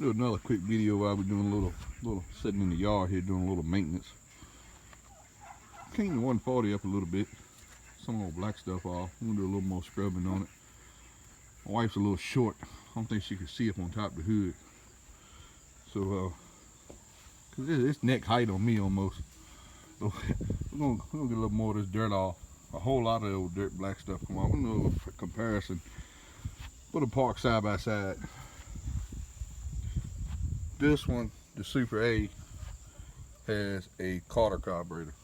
Do another quick video while we're doing a little sitting in the yard here doing a little maintenance. Clean the 140 up a little bit. Some old black stuff off. I'm gonna do a little more scrubbing on it. My wife's a little short. I don't think she can see up on top of the hood. So, cause it's neck height on me almost. So we're gonna get a little more of this dirt off. A whole lot of the old dirt black stuff come off. I'm gonna do a comparison. Put them parked side by side. This one, the Super A, has a Carter carburetor.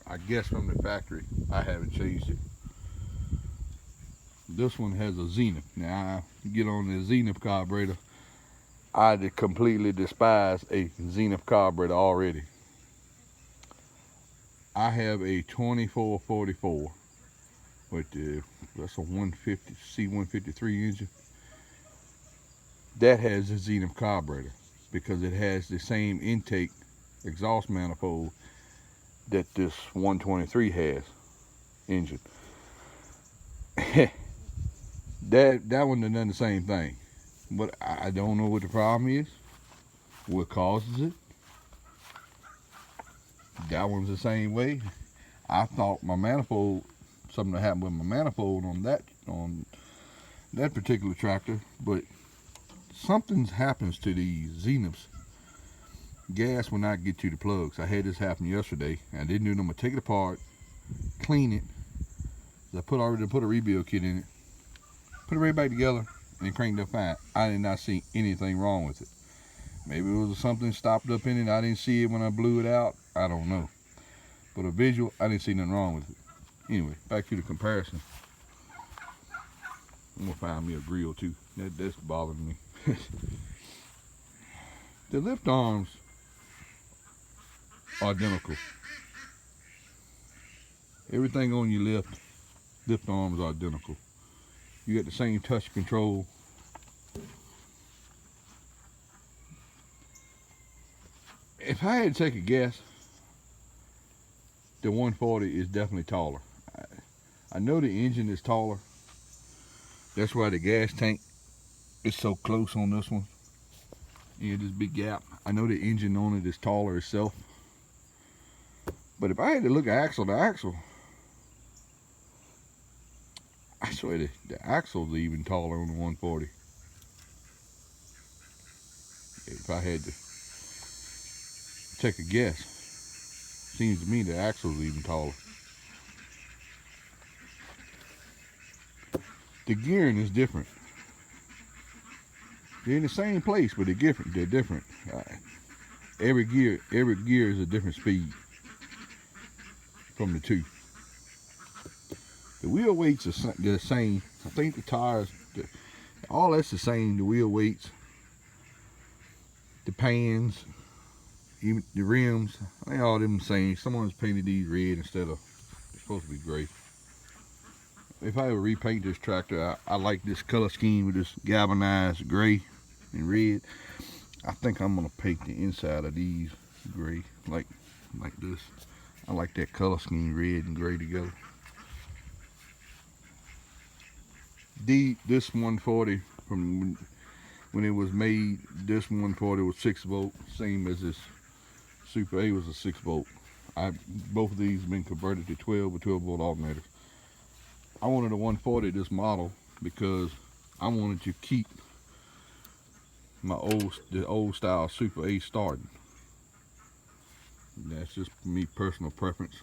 I guess from the factory. I haven't changed it. This one has a Zenith. Now, you get on the Zenith carburetor, I completely despise a Zenith carburetor already. I have a 2444 with that's a 150 C153 engine. That has a Zenith carburetor because it has the same intake exhaust manifold that this 123 has engine. that one done the same thing, but I don't know what the problem is, what causes it. That one's the same way. I thought my manifold, something happened with my manifold on that particular tractor, but something happens to these Zeniths. Gas will not get to the plugs. I had this happen yesterday. I didn't do them. I'm gonna take it apart, clean it. I already put a rebuild kit in it, put it right back together, and cranked up fine. I did not see anything wrong with it. Maybe it was something stopped up in it. I didn't see it when I blew it out. I don't know. But a visual, I didn't see nothing wrong with it. Anyway, back to the comparison. I'm gonna find me a grill too. That's bothering me. The lift arms are identical. Everything on your lift arms are identical. You got the same touch control. If I had to take a guess, the 140 is definitely taller. I know the engine is taller. That's why the gas tank is so close on this one. Yeah, this big gap. I know the engine on it is taller itself. But if I had to look at axle to axle, I swear the axle's even taller on the 140. If I had to take a guess, seems to me the axle's even taller. The gearing is different. They're in the same place, but they're different. They're different. Every gear is a different speed from the two. The wheel weights are the same. I think the tires, all that's the same. The wheel weights, the pans, even the rims, they all them the same. Someone's painted these red instead of, they're supposed to be gray. If I ever repaint this tractor, I like this color scheme with this galvanized gray and red. I think I'm gonna paint the inside of these gray, like this. I like that color scheme, red and gray together. This 140, from when it was made, this 140 was 6 volt, same as this Super A was a 6 volt. Both of these have been converted to 12 or 12 volt alternators. I wanted a 140 this model because I wanted to keep the old style Super A starting. That's just me, personal preference.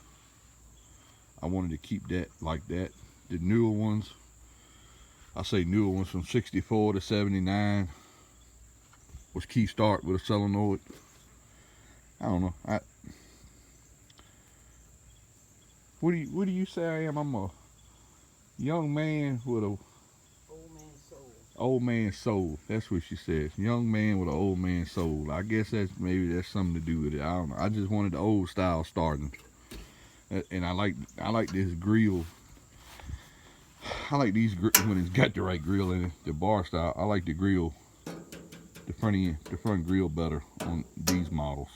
I wanted to keep that like that. The newer ones, I say newer ones from 64 to 79 was key start with a solenoid. I don't know. What do you say I am? I'm a young man with a old man soul. That's what she says. Young man with an old man soul. I guess maybe that's something to do with it. I don't know. I just wanted the old style starting, and I like this grill. I like these when it's got the right grill in it, the bar style. I like the grill, the front grill better on these models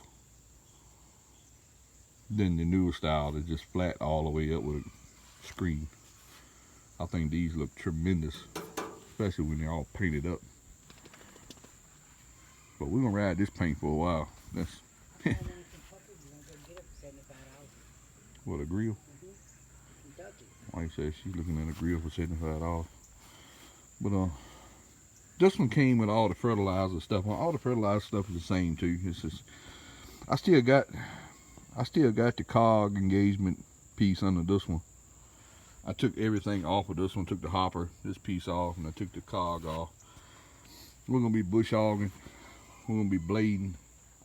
than the newer style that's just flat all the way up with a screen. I think these look tremendous, especially when they're all painted up. But we're gonna ride this paint for a while. That's what, a grill? Like I said, she's looking at a grill for $75. But this one came with all the fertilizer stuff. All the fertilizer stuff is the same too. It's just, I still got the cog engagement piece under this one. I took everything off of this one, took the hopper, this piece off, and I took the cog off. We're gonna be bush hogging. We're gonna be blading.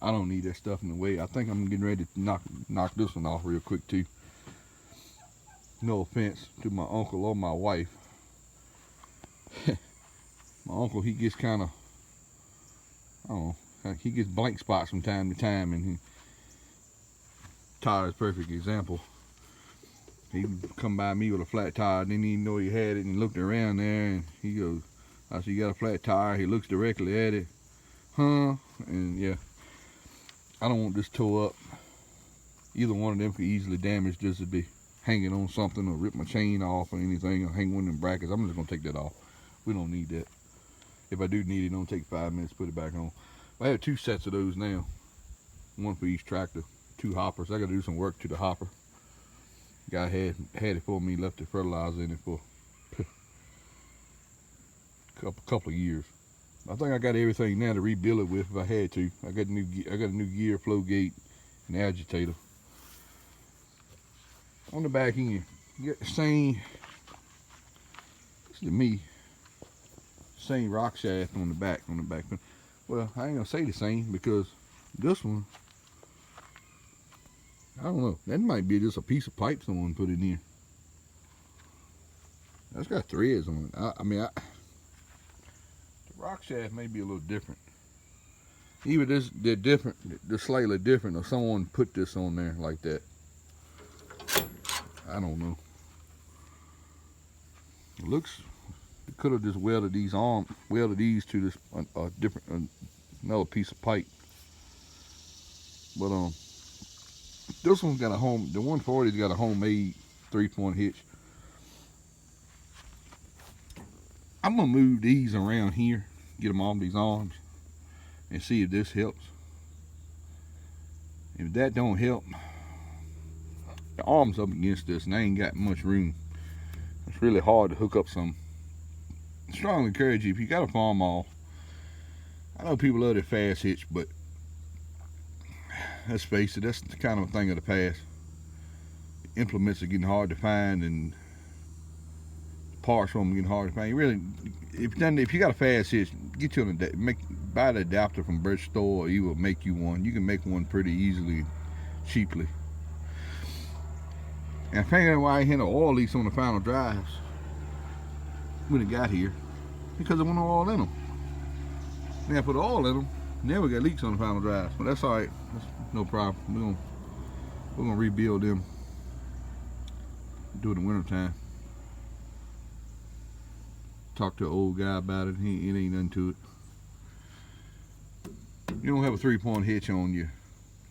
I don't need that stuff in the way. I think I'm getting ready to knock this one off real quick too. No offense to my uncle or my wife. My uncle, he gets kind of, I don't know, he gets blank spots from time to time, and tire is a perfect example. He come by me with a flat tire, didn't even know he had it, and looked around there, and he goes, I said, "You got a flat tire?" He looks directly at it, huh? And yeah, I don't want this tore up. Either one of them could easily damage just to be hanging on something, or rip my chain off or anything, or hang one of them brackets. I'm just gonna take that off. We don't need that. If I do need it, it'll take 5 minutes to put it back on. I have 2 sets of those now, one for each tractor, 2 hoppers. I gotta do some work to the hopper. Guy had it for me, left the fertilizer in it for a couple of years. I think I got everything now to rebuild it with if I had to. I got a new gear, flow gate, and agitator. On the back end, you got the same, this is me, same rock shaft on the back. Well, I ain't gonna say the same, because this one, I don't know, that might be just a piece of pipe someone put in here. That's got threads on it. I mean, the rock shaft may be a little different. Either they're slightly different, or someone put this on there like that. I don't know. It looks, it could have just welded these to this another piece of pipe. But this one's got the 140's got a homemade 3-point hitch. I'm gonna move these around here, get them off these arms, and see if this helps. If that don't help, the arm's up against this and I ain't got much room. It's really hard to hook up some. I strongly encourage you, if you got a farmall, I know people love their fast hitch, but let's face it, that's the kind of a thing of the past. Implements are getting hard to find, and parts from them getting hard to find. You really, if you got a fast hitch, get you buy the adapter from Birch Store, or he will make you one. You can make one pretty easily, cheaply. And I figured out why I had no oil leaks on the final drives when it got here, because there wasn't no oil in them. Then I put oil in them, now we got leaks on the final drives. But that's all right. That's no problem. We're gonna rebuild them. Do it in the winter time. Talk to an old guy about it. It ain't nothing to it. You don't have a 3-point hitch on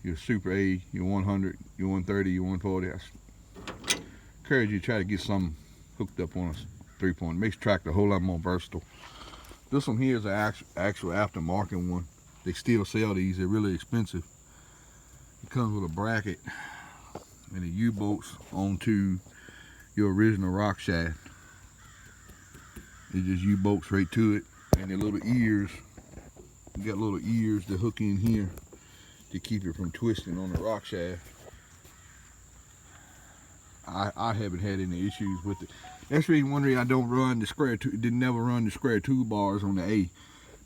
your Super A, your 100, your 130, your 140. I encourage you to try to get something hooked up on a 3-point. It makes the tractor a whole lot more versatile. This one here is an actual aftermarket one. They still sell these. They're really expensive. It comes with a bracket and the U-bolts onto your original rock shaft. It just U-bolts right to it, and the little ears. You got little ears that hook in here to keep it from twisting on the rock shaft. I haven't had any issues with it. That's really one reason I don't run the never run the square toolbars on the A,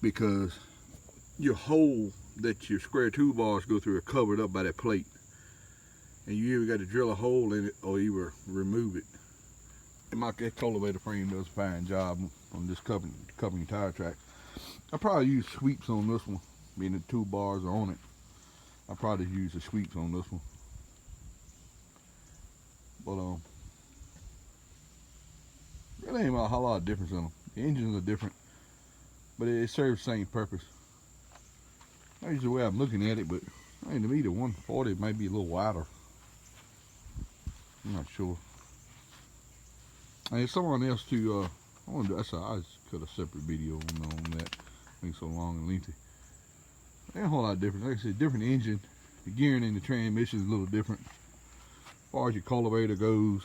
because your hole that your square toolbars go through are covered up by that plate, and you either got to drill a hole in it or you remove it. And that cultivator frame does a fine job on this covering tire track. I probably use sweeps on this one, being the toolbars are on it. I probably use the sweeps on this one. But really ain't a whole lot of difference in them. The engines are different, but it serves the same purpose. That's the way I'm looking at it, but I mean, to me the 140 might be a little wider. I'm not sure. And if someone else to I just cut a separate video on that. I think so long and lengthy. Ain't a whole lot different. Like I said, different engine. The gearing and the transmission is a little different. As far as your cultivator goes,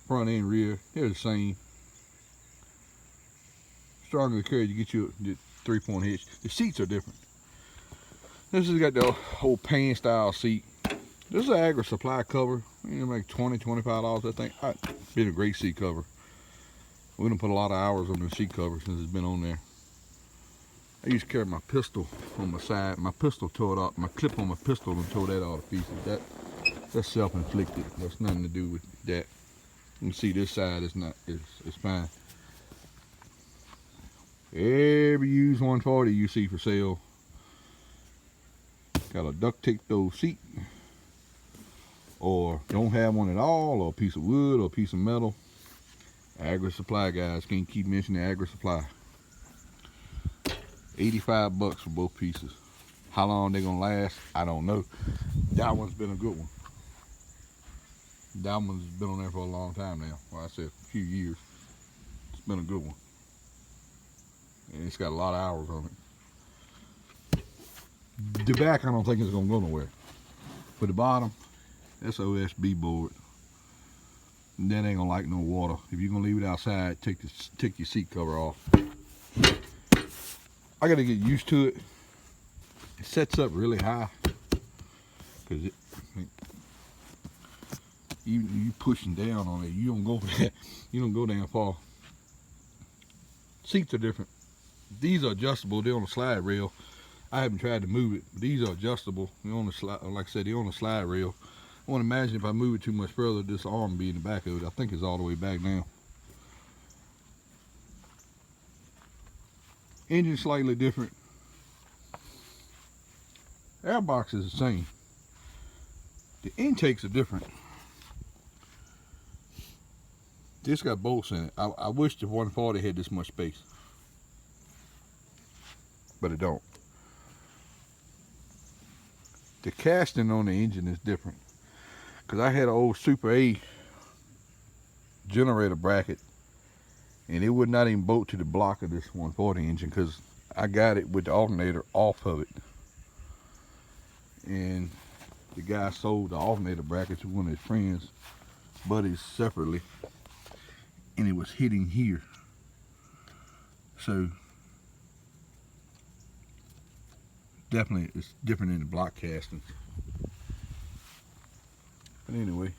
front and rear, they're the same. Stronger the carriage, you get you a 3-point hitch. The seats are different. This has got the old pan style seat. This is an Agri Supply cover. You know, like $20, $25, I think. It's been a great seat cover. We done put a lot of hours on the seat cover since it's been on there. I used to carry my pistol on my side. My pistol tore it off. My clip on my pistol and tore that all to pieces. That's self-inflicted. That's nothing to do with that. You can see this side is not. It's fine. Every used 140 you see for sale got a duct tape those seat, or don't have one at all, or a piece of wood or a piece of metal. Agri Supply guys, can't keep mentioning Agri Supply. $85 for both pieces. How long they're gonna last, I don't know. That one's been a good one. That one's been on there for a long time now. Well, I said a few years. It's been a good one. And it's got a lot of hours on it. The back, I don't think it's gonna go nowhere. But the bottom, that's OSB board. And that ain't gonna like no water. If you're gonna leave it outside, take your seat cover off. I gotta get used to it. It sets up really high, cause you pushing down on it. You don't go down far. Seats are different. These are adjustable. They're on a slide rail. I haven't tried to move it, but these are adjustable. They're on the slide, like I said, they're on a slide rail. I want to imagine if I move it too much further, this arm be in the back of it. I think it's all the way back now. Engine slightly different. Airbox is the same. The intakes are different. This got bolts in it. I wish the 140 had this much space, but it don't. The casting on the engine is different, because I had an old Super A generator bracket, and it would not even bolt to the block of this 140 engine, because I got it with the alternator off of it. And the guy sold the alternator bracket to one of his friends, buddies, separately, and it was hitting here. So definitely it's different in the block casting. But anyway,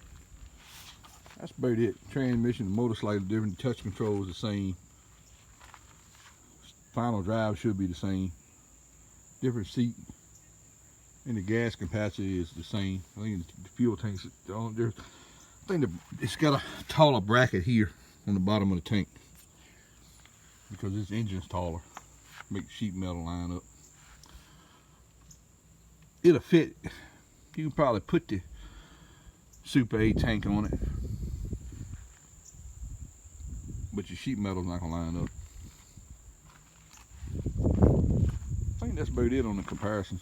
that's about it. Transmission, the motor slightly different, the touch control is the same. Final drive should be the same. Different seat, and the gas capacity is the same. I think the fuel tanks, I think it's got a taller bracket here on the bottom of the tank, because this engine's taller. Make sheet metal line up. It'll fit. You can probably put the Super A tank on it, but your sheet metal's not gonna line up. I think that's about it on the comparisons.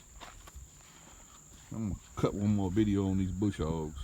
I'm gonna cut one more video on these bush hogs.